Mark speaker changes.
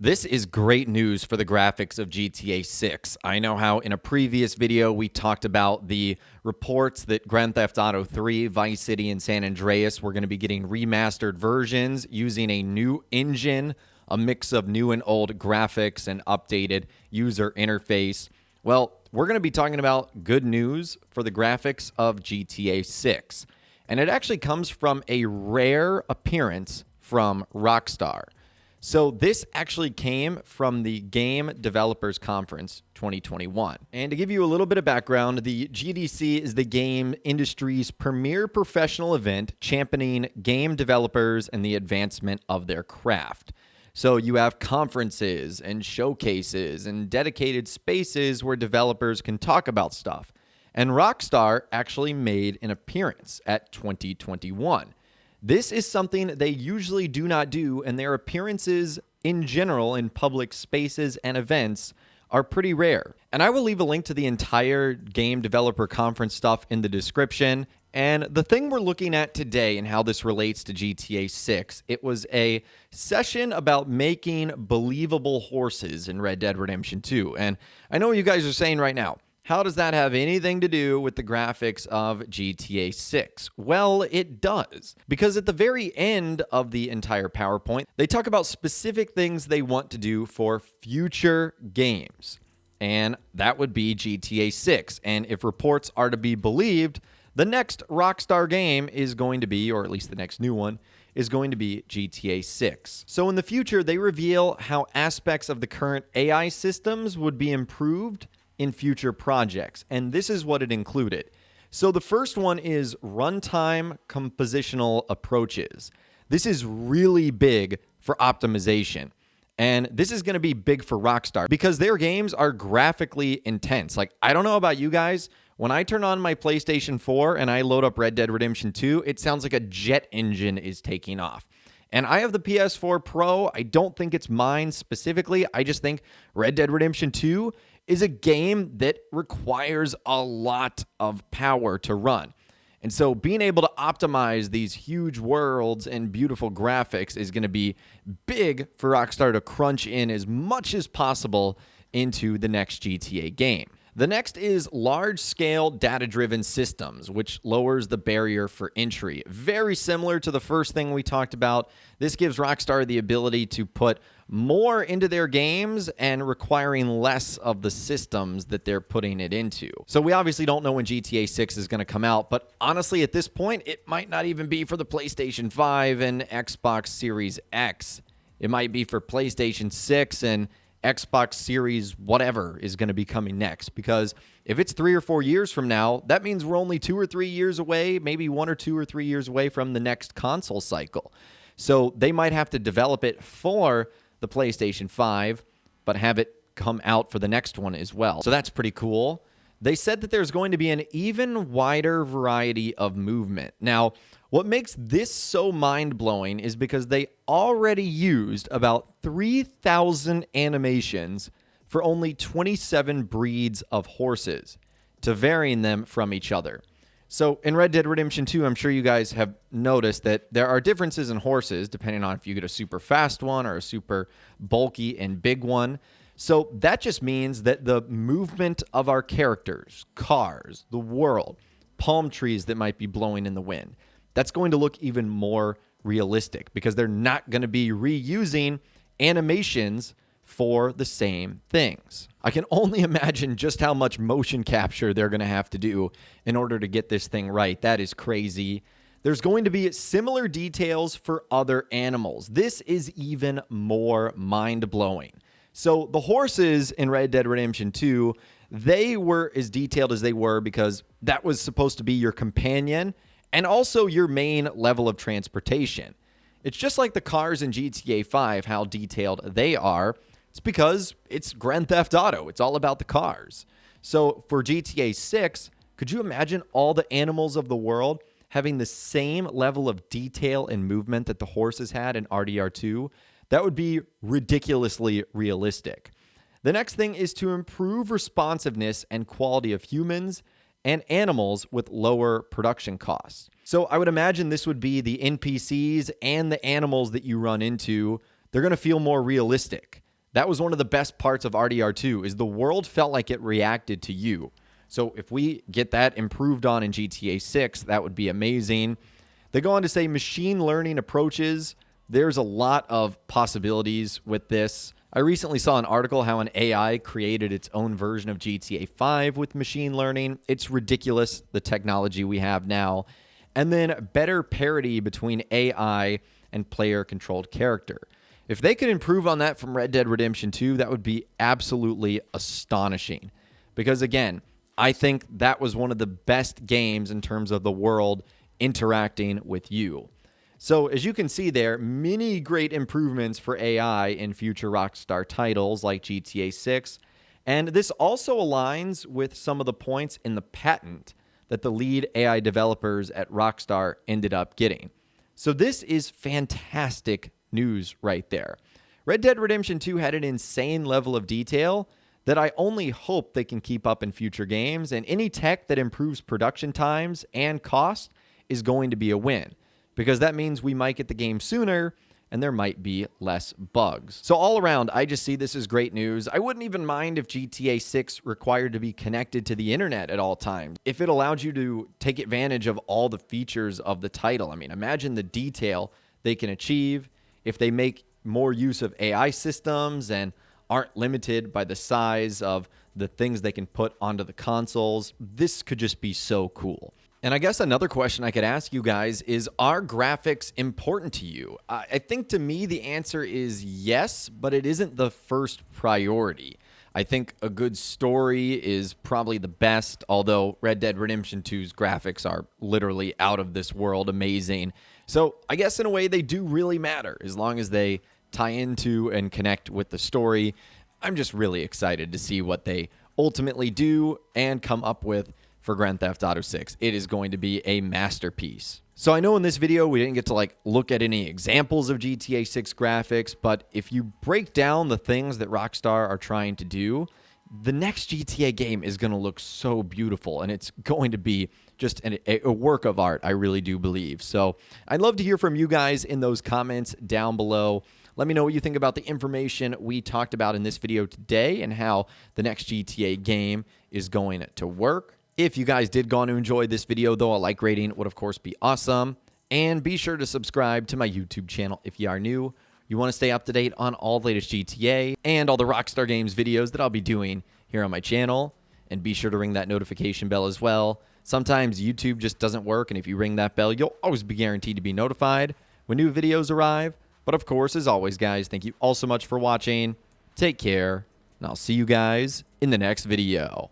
Speaker 1: This is great news for the graphics of GTA 6. I know how in a previous video we talked about the reports that Grand Theft Auto 3, Vice City, and San Andreas were going to be getting remastered versions using a new engine, a mix of new and old graphics, and updated user interface. Well, we're going to be talking about good news for the graphics of GTA 6. And it actually comes from a rare appearance from Rockstar. So this actually came from the Game Developers Conference 2021. And to give you a little bit of background, the GDC is the game industry's premier professional event championing game developers and the advancement of their craft. So you have conferences and showcases and dedicated spaces where developers can talk about stuff. And Rockstar actually made an appearance at 2021. This is something they usually do not do, and their appearances in general in public spaces and events are pretty rare. And I will leave a link to the entire Game Developer Conference stuff in the description. And the thing we're looking at today and how this relates to GTA 6, it was a session about making believable horses in Red Dead Redemption 2. And I know what you guys are saying right now. How does that have anything to do with the graphics of GTA 6? Well, it does. Because at the very end of the entire PowerPoint, they talk about specific things they want to do for future games. And that would be GTA 6. And if reports are to be believed, the next Rockstar game is going to be, or at least the next new one, is going to be GTA 6. So in the future, they reveal how aspects of the current AI systems would be improved in future projects, and this is what it included. So the first one is runtime compositional approaches. This is really big for optimization, and this is going to be big for Rockstar because their games are graphically intense. Like, I don't know about you guys, when I turn on my PlayStation 4 and I load up Red Dead Redemption 2, it sounds like a jet engine is taking off. And I have the PS4 Pro. I don't think it's mine specifically. I just think Red Dead Redemption 2 is a game that requires a lot of power to run. And so being able to optimize these huge worlds and beautiful graphics is going to be big for Rockstar to crunch in as much as possible into the next GTA game. The next is large-scale data-driven systems, which lowers the barrier for entry. Very similar to the first thing we talked about. This gives Rockstar the ability to put more into their games and requiring less of the systems that they're putting it into. So we obviously don't know when GTA 6 is going to come out, but honestly, at this point, it might not even be for the PlayStation 5 and Xbox Series X. It might be for PlayStation 6 and Xbox Series whatever is going to be coming next, because if it's 3 or 4 years from now, that means we're only 2 or 3 years away, maybe 1 or 2 or 3 years away from the next console cycle. So they might have to develop it for the PlayStation 5, but have it come out for the next one as well. So that's pretty cool. They said that there's going to be an even wider variety of movement. Now, what makes this so mind-blowing is because they already used about 3,000 animations for only 27 breeds of horses, to varying them from each other. So in Red Dead Redemption 2, I'm sure you guys have noticed that there are differences in horses depending on if you get a super fast one or a super bulky and big one. So that just means that the movement of our characters, cars, the world, palm trees that might be blowing in the wind, that's going to look even more realistic because they're not going to be reusing animations for the same things. I can only imagine just how much motion capture they're going to have to do in order to get this thing right. That is crazy. There's going to be similar details for other animals. This is even more mind-blowing. So the horses in Red Dead Redemption 2, they were as detailed as they were because that was supposed to be your companion and also your main level of transportation. It's just like the cars in GTA 5, how detailed they are. It's because it's Grand Theft Auto. It's all about the cars. So for GTA 6, could you imagine all the animals of the world having the same level of detail and movement that the horses had in RDR2? That would be ridiculously realistic. The next thing is to improve responsiveness and quality of humans and animals with lower production costs. So I would imagine this would be the NPCs and the animals that you run into. They're going to feel more realistic. That was one of the best parts of RDR2 is the world felt like it reacted to you. So if we get that improved on in GTA 6, that would be amazing. They go on to say machine learning approaches. There's a lot of possibilities with this. I recently saw an article how an AI created its own version of GTA 5 with machine learning. It's ridiculous, the technology we have now. And then better parity between AI and player-controlled character. If they could improve on that from Red Dead Redemption 2, that would be absolutely astonishing. Because again, I think that was one of the best games in terms of the world interacting with you. So as you can see there, many great improvements for AI in future Rockstar titles like GTA 6. And this also aligns with some of the points in the patent that the lead AI developers at Rockstar ended up getting. So this is fantastic news right there. Red Dead Redemption 2 had an insane level of detail that I only hope they can keep up in future games, and any tech that improves production times and cost is going to be a win, because that means we might get the game sooner and there might be less bugs. So all around, I just see this as great news. I wouldn't even mind if GTA 6 required to be connected to the internet at all times. If it allowed you to take advantage of all the features of the title. I mean, imagine the detail they can achieve if they make more use of AI systems and aren't limited by the size of the things they can put onto the consoles. This could just be so cool. And I guess another question I could ask you guys is, are graphics important to you? I think to me the answer is yes, but it isn't the first priority. I think a good story is probably the best, although Red Dead Redemption 2's graphics are literally out of this world amazing. So I guess in a way they do really matter as long as they tie into and connect with the story. I'm just really excited to see what they ultimately do and come up with for Grand Theft Auto 6. It is going to be a masterpiece. So I know in this video we didn't get to look at any examples of GTA 6 graphics, but if you break down the things that Rockstar are trying to do, the next GTA game is going to look so beautiful, and it's going to be just a work of art, I really do believe. So I'd love to hear from you guys in those comments down below. Let me know what you think about the information we talked about in this video today and how the next GTA game is going to work. If you guys did go on to enjoy this video, though, a like rating would, of course, be awesome. And be sure to subscribe to my YouTube channel if you are new. You want to stay up to date on all the latest GTA and all the Rockstar Games videos that I'll be doing here on my channel. And be sure to ring that notification bell as well. Sometimes YouTube just doesn't work, and if you ring that bell, you'll always be guaranteed to be notified when new videos arrive. But of course, as always, guys, thank you all so much for watching. Take care, and I'll see you guys in the next video.